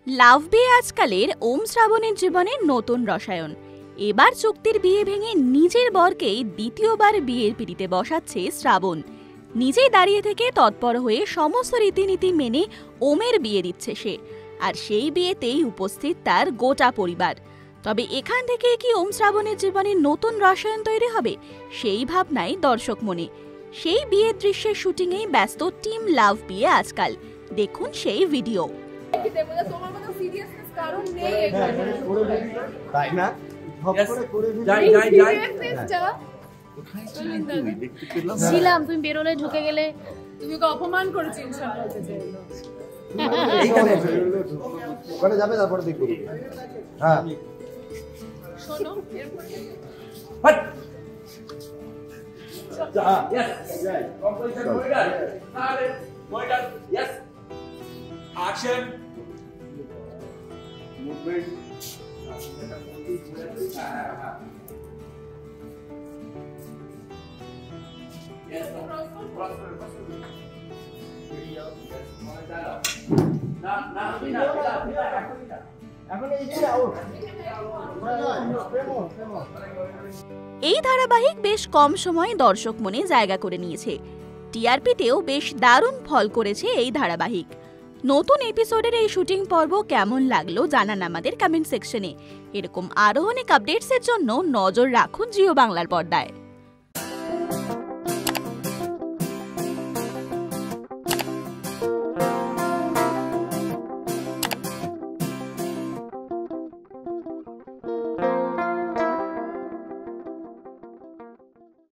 লাভ বিয়ে আজকালের ওম শ্রাবণের জীবনে নতুন রসায়ন। এবার চুক্তির বিয়ে ভেঙে নিজের বরকেই দ্বিতীয়বার বিয়ের পিঁড়িতে বসাচ্ছে শ্রাবণ। নিজেই দাঁড়িয়ে থেকে তৎপর হয়ে সমস্ত রীতিনীতি মেনে ওমের বিয়ে দিচ্ছে সে, আর সেই বিয়েতেই উপস্থিত তার গোটা পরিবার। তবে এখান থেকে কি ওম শ্রাবণের জীবনে নতুন রসায়ন তৈরি হবে, সেই ভাবনাই দর্শক মনে। সেই বিয়ের দৃশ্যের শুটিংয়েই ব্যস্ত টিম লাভ বিয়ে আজকাল। দেখুন সেই ভিডিও। ছিলাম, তুমি বেরোলে ঢুকে গেলে, তুমি ওকে অপমান করেছো ইনসাল্ট করতে চাইলে যাবে, তারপরে দেখবো। হ্যাঁ শোনো Action. Movement. Yes, cross. এই ধারাবাহিক বেশ কম সময়ে দর্শক মনে জায়গা করে নিয়েছে। টিআরপিতেও বেশ দারুণ ফল করেছে এই ধারাবাহিক। নতুন এপিসোডের এই শুটিং পর্ব কেমন লাগলো জানান আমাদের কমেন্ট সেকশনে। এরকম আরো অনেক আপডেটসের জন্য নজর রাখুন জিও বাংলার পর্দায়।